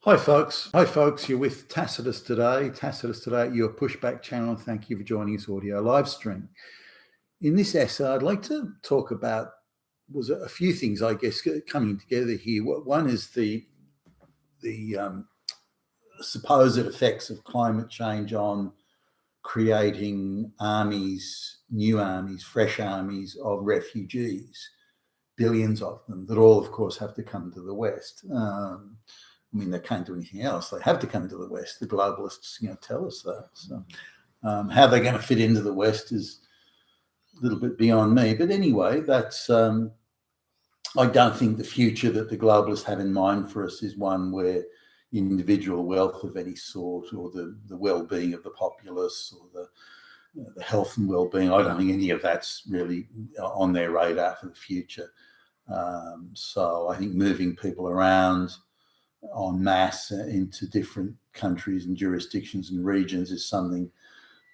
Hi folks, you're with Tacitus today at your pushback channel. Thank you for joining this audio live stream. In this essay, I'd like to talk about a few things, I guess, coming together here. One is the supposed effects of climate change on creating armies, new armies, fresh armies of refugees, billions of them, that all, of course, have to come to the West. They can't do anything else. They have to come to the West. The globalists, tell us that. So, how they're going to fit into the West is a little bit beyond me. But anyway, that's. I don't think the future that the globalists have in mind for us is one where individual wealth of any sort, or the well-being of the populace, or the health and well-being. I don't think any of that's really on their radar for the future. So I think moving people around en masse into different countries and jurisdictions and regions is something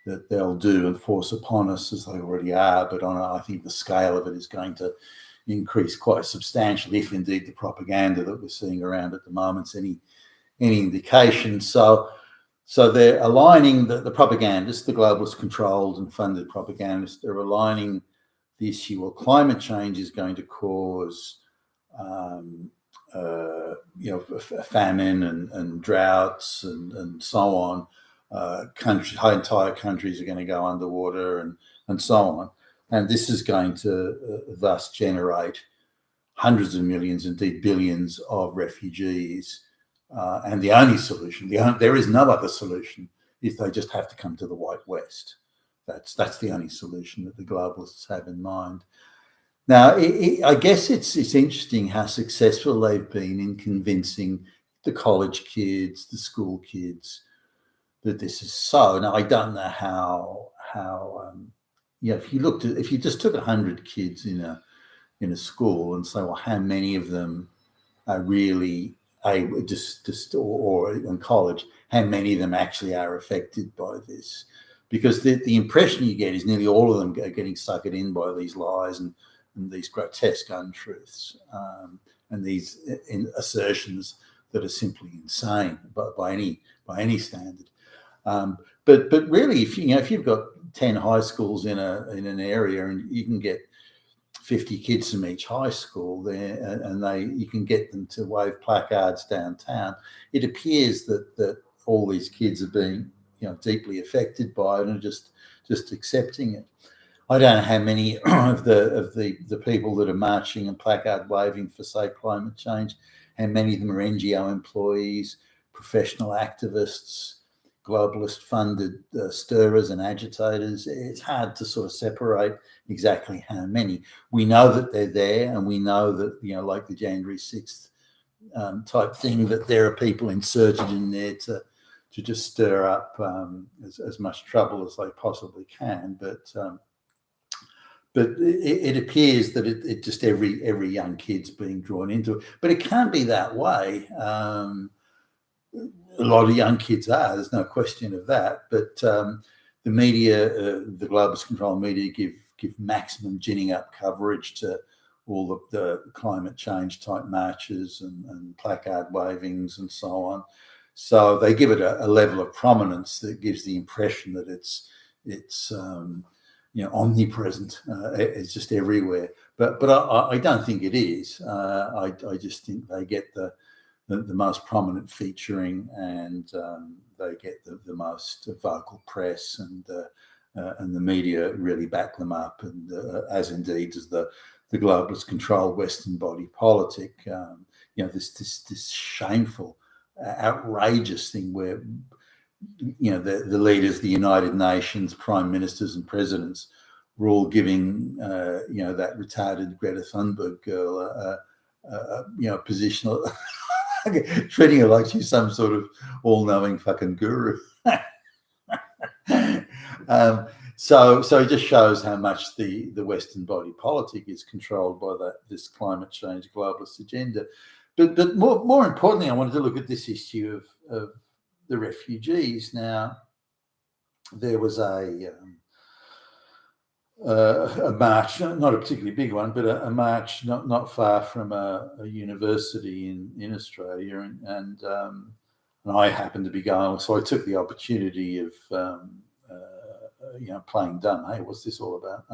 that they'll do and force upon us, as they already are. But I think the scale of it is going to increase quite substantially, if indeed the propaganda that we're seeing around at the moment's any indication. So they're aligning the propagandists, the globalist controlled and funded propagandists. They're aligning the issue of climate change is going to cause famine and droughts and so on. Entire countries are going to go underwater and so on. And this is going to thus generate hundreds of millions, indeed billions of refugees. And the only solution, there is no other solution, is they just have to come to the White West. That's the only solution that the globalists have in mind. Now, I guess it's interesting how successful they've been in convincing the college kids, the school kids, that this is so. Now, I don't know how if you just took 100 kids in a school and say, well, how many of them are really or in college, how many of them actually are affected by this? Because the impression you get is nearly all of them are getting suckered in by these lies and these grotesque untruths and these assertions that are simply insane by any standard. But really, if you've got 10 high schools in an area and you can get 50 kids from each high school there, and you can get them to wave placards downtown, it appears that all these kids are being deeply affected by it and just accepting it. I don't know how many of the people that are marching and placard waving for, say, climate change, how many of them are NGO employees, professional activists, globalist funded stirrers and agitators. It's hard to sort of separate exactly how many. We know that they're there, and we know that, like the January 6th type thing, that there are people inserted in there to just stir up as much trouble as they possibly can. But it appears that it just every young kid's being drawn into it. But it can't be that way. A lot of young kids are. There's no question of that. But the media, the globalist controlled media, give maximum ginning up coverage to all the climate change type marches and placard wavings and so on. So they give it a level of prominence that gives the impression that it's omnipresent. It's just everywhere. But I don't think it is. I just think they get the most prominent featuring, and they get the most vocal press, and the media really back them up, and as indeed does the globalist controlled Western body politic. This shameful, outrageous thing where the leaders, the United Nations, prime ministers and presidents were all giving that retarded Greta Thunberg girl a position, treating her like she's some sort of all-knowing fucking guru. So it just shows how much the Western body politic is controlled by this climate change globalist agenda. But more importantly, I wanted to look at this issue of the refugees. Now, there was a march, not a particularly big one, but a march not far from a university in Australia, and and I happened to be going, so I took the opportunity of playing dumb. Hey, what's this all about?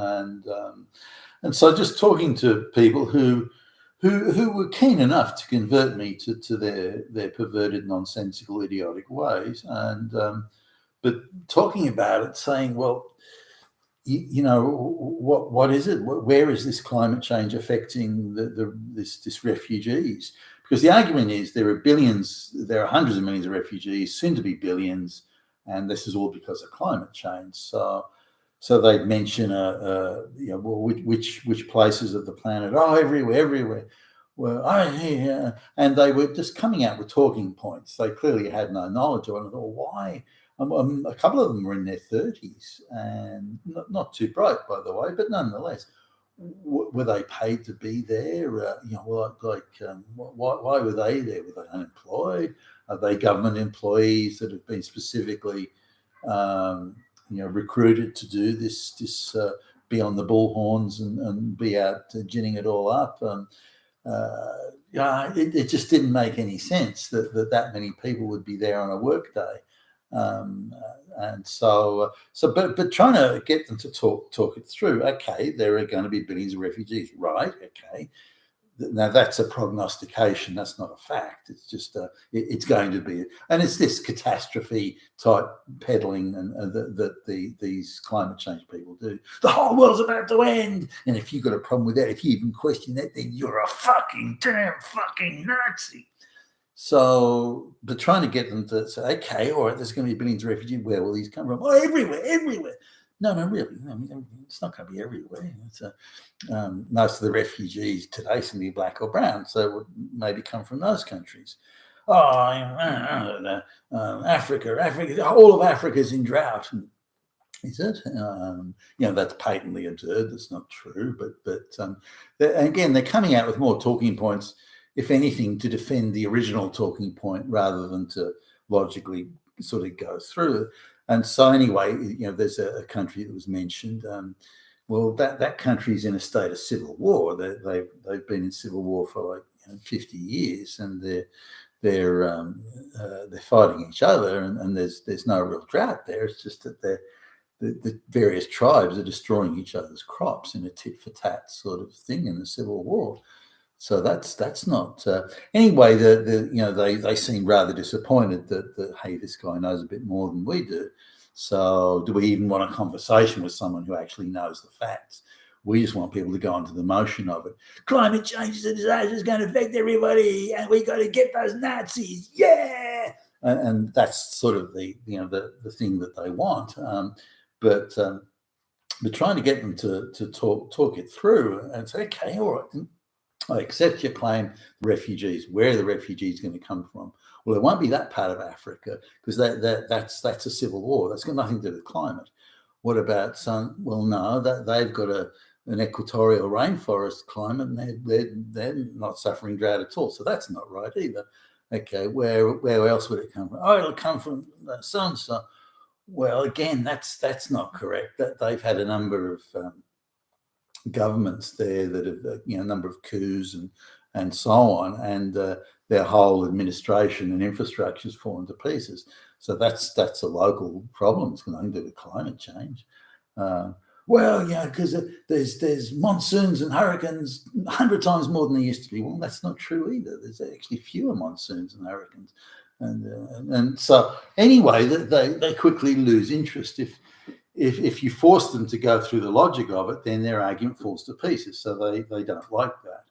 And so just talking to people who were keen enough to convert me to their perverted, nonsensical, idiotic ways, and but talking about it, saying, well, what is it? Where is this climate change affecting this refugees? Because the argument is there are billions, there are hundreds of millions of refugees, soon to be billions, and this is all because of climate change. So they mention which places of the planet? Oh, everywhere. Well, and they were just coming out with talking points. They clearly had no knowledge of it. I thought, why? A couple of them were in their 30s and not too bright, by the way, but nonetheless, were they paid to be there? Why were they there? Were they unemployed? Are they government employees that have been specifically, recruited to do this, be on the bullhorns and be out ginning it all up? It just didn't make any sense that many people would be there on a work day. But trying to get them to talk it through. Okay, there are going to be billions of refugees, right? Okay, now that's a prognostication. That's not a fact. It's just it's going to be, and it's this catastrophe type peddling that these climate change people do. The whole world's about to end, and if you've got a problem with that, if you even question that, then you're a damn fucking Nazi. So, but trying to get them to say, okay, all right, there's going to be billions of refugees. Where will these come from? Oh, everywhere. No, really. I mean, it's not going to be everywhere. It's most of the refugees today seem to be black or brown, so it would maybe come from those countries. Africa, all of Africa's in drought. Is it? That's patently absurd. That's not true. But again, they're coming out with more talking points, if anything, to defend the original talking point rather than to logically sort of go through it. And so anyway, there's a country that was mentioned. Well, that country's in a state of civil war. They've been in civil war for 50 years, and they're fighting each other, and there's no real drought there. It's just that the various tribes are destroying each other's crops in a tit for tat sort of thing in the civil war. So that's not anyway. They seem rather disappointed that hey, this guy knows a bit more than we do. So do we even want a conversation with someone who actually knows the facts? We just want people to go into the motion of it. Climate change is a disaster; it's going to affect everybody, and we got to get those Nazis. Yeah, and that's sort of the thing that they want. But trying to get them to talk it through and say, okay, all right. I accept your claim, refugees. Where are the refugees going to come from? Well, it won't be that part of Africa because that's a civil war. That's got nothing to do with climate. What about some? Well, no, that they've got an equatorial rainforest climate, and they're not suffering drought at all. So that's not right either. Okay, where else would it come from? Oh, it'll come from so and so. Well, again, that's not correct. That they've had a number of governments there that have a number of coups and so on, and their whole administration and infrastructure has fallen to pieces. So that's a local problem. It's nothing to do with climate change. Because there's monsoons and hurricanes 100 times more than there used to be. Well, that's not true either. There's actually fewer monsoons and hurricanes, and so anyway, they quickly lose interest if you force them to go through the logic of it, then their argument falls to pieces. So they don't like that.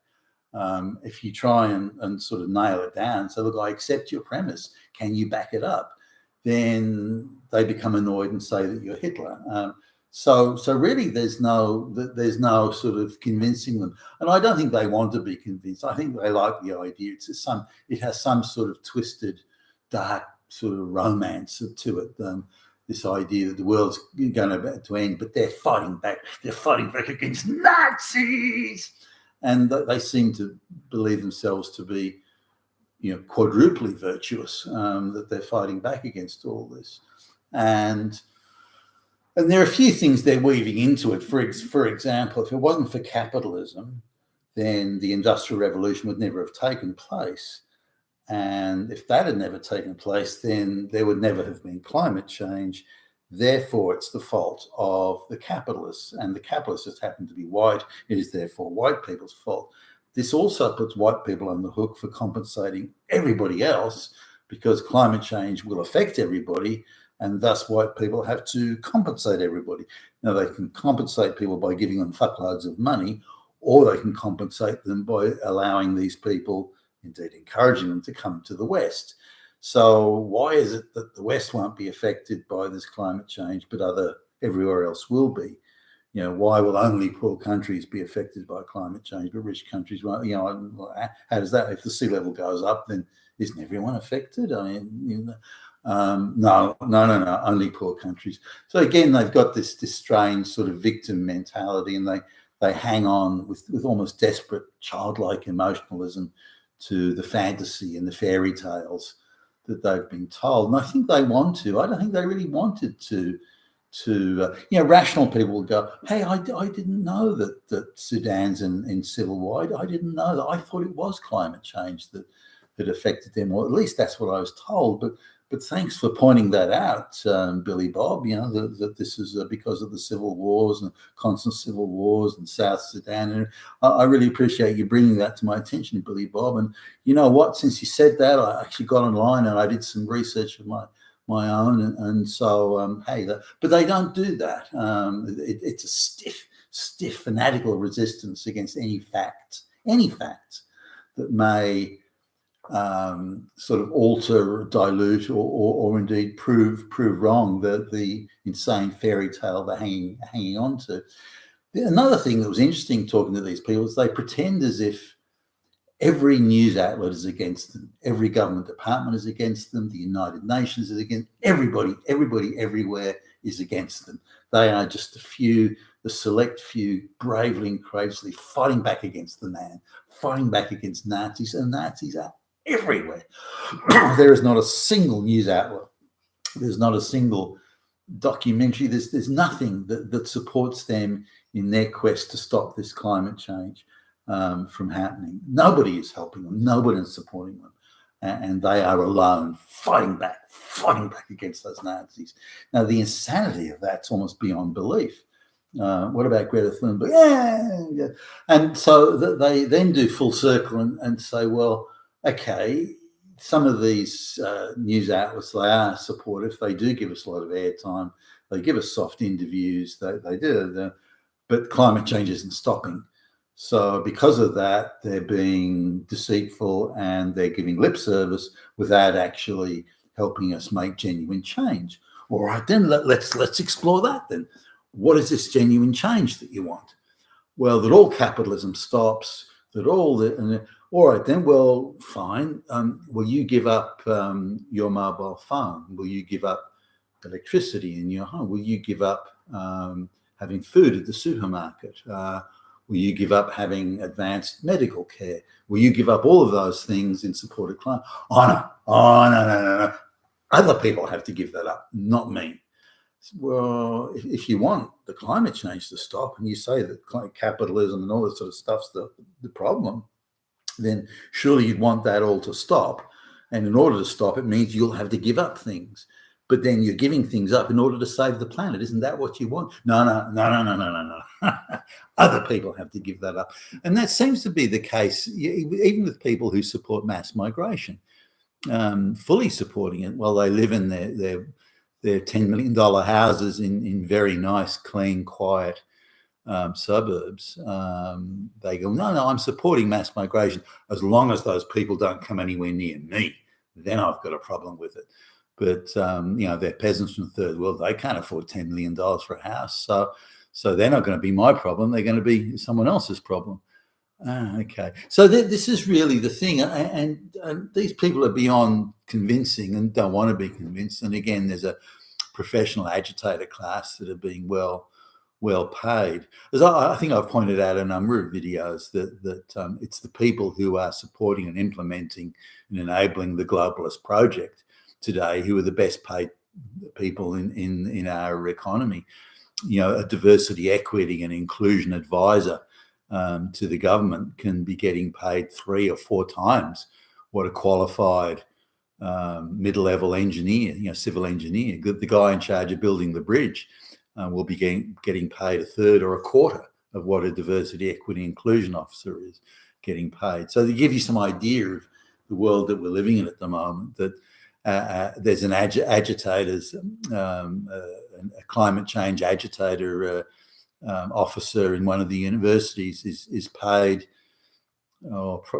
If you try and sort of nail it down, so look, I accept your premise. Can you back it up? Then they become annoyed and say that you're Hitler. So really, there's no sort of convincing them, and I don't think they want to be convinced. I think they like the idea. It has some sort of twisted, dark sort of romance to it. This idea that the world's going to end, but they're fighting back. They're fighting back against Nazis, and they seem to believe themselves to be, quadruply virtuous. That they're fighting back against all this, and there are a few things they're weaving into it. For example, if it wasn't for capitalism, then the Industrial Revolution would never have taken place. And if that had never taken place, then there would never have been climate change. Therefore, it's the fault of the capitalists, and the capitalists just happen to be white. It is therefore white people's fault. This also puts white people on the hook for compensating everybody else, because climate change will affect everybody, and thus white people have to compensate everybody. Now, they can compensate people by giving them fuckloads of money, or they can compensate them by allowing these people, indeed encouraging them, to come to the West. So why is it that the West won't be affected by this climate change, but everywhere else will be? Why will only poor countries be affected by climate change, but rich countries won't? How does that? If the sea level goes up, then isn't everyone affected? I mean, no, only poor countries. So again, they've got this strange sort of victim mentality, and they hang on with almost desperate childlike emotionalism to the fantasy and the fairy tales that they've been told. And I think they want to. I don't think they really wanted to. Rational people will go, hey, I didn't know that Sudan's in civil war. I didn't know that. I thought it was climate change that affected them, or at least that's what I was told. But thanks for pointing that out, Billy Bob. That this is because of the civil wars and constant civil wars in South Sudan. And I really appreciate you bringing that to my attention, Billy Bob. And you know what? Since you said that, I actually got online and I did some research of my own. And so, but they don't do that. It's a stiff, fanatical resistance against any facts that may sort of alter, dilute, or indeed prove wrong the insane fairy tale they're hanging on to. Another thing that was interesting talking to these people is they pretend as if every news outlet is against them, every government department is against them, the United Nations is against everybody everywhere is against them. They are just the select few, bravely and courageously fighting back against the man, fighting back against Nazis, and Nazis are everywhere. There is not a single news outlet. There's not a single documentary. There's nothing that supports them in their quest to stop this climate change from happening. Nobody is helping them. Nobody is supporting them. And they are alone, fighting back against those Nazis. Now, the insanity of that's almost beyond belief. What about Greta Thunberg? Yeah. And so they then do full circle and say, well, okay, some of these news outlets, they are supportive. They do give us a lot of airtime. They give us soft interviews. They do. But climate change isn't stopping. So because of that, they're being deceitful and they're giving lip service without actually helping us make genuine change. All right, then let's explore that then. What is this genuine change that you want? Well, that all capitalism stops, that all right, then, well, fine. Will you give up your mobile phone? Will you give up electricity in your home? Will you give up having food at the supermarket? Will you give up having advanced medical care? Will you give up all of those things in support of climate? Oh, no. Other people have to give that up, not me. Well, if you want the climate change to stop and you say that capitalism and all this sort of stuff's the problem, then surely you'd want that all to stop. And in order to stop, it means you'll have to give up things. But then you're giving things up in order to save the planet. Isn't that what you want? No. Other people have to give that up. And that seems to be the case, even with people who support mass migration, fully supporting it while they live in their $10 million houses in very nice, clean, quiet suburbs. They go, no, I'm supporting mass migration as long as those people don't come anywhere near me. Then I've got a problem with it. But, they're peasants from the third world. They can't afford $10 million for a house. So they're not going to be my problem. They're going to be someone else's problem. Okay. So this is really the thing. And these people are beyond convincing and don't want to be convinced. And again, there's a professional agitator class that are being well paid. As I think I've pointed out a number of videos that it's the people who are supporting and implementing and enabling the globalist project today who are the best paid people in our economy. A diversity, equity and inclusion advisor to the government can be getting paid 3 or 4 times what a qualified mid-level engineer, civil engineer, the guy in charge of building the bridge, will be getting paid a third or a quarter of what a diversity, equity, inclusion officer is getting paid. So to give you some idea of the world that we're living in at the moment, that there's an agitators, a climate change agitator officer in one of the universities is paid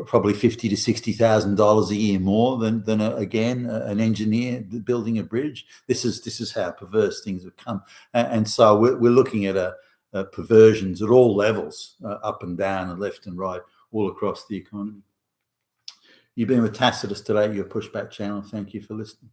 probably $50,000 to $60,000 a year more than an engineer building a bridge. This is how perverse things have come, and so we're looking at perversions at all levels, up and down and left and right, all across the economy. You've been with Tacitus today, your Pushback channel. Thank you for listening.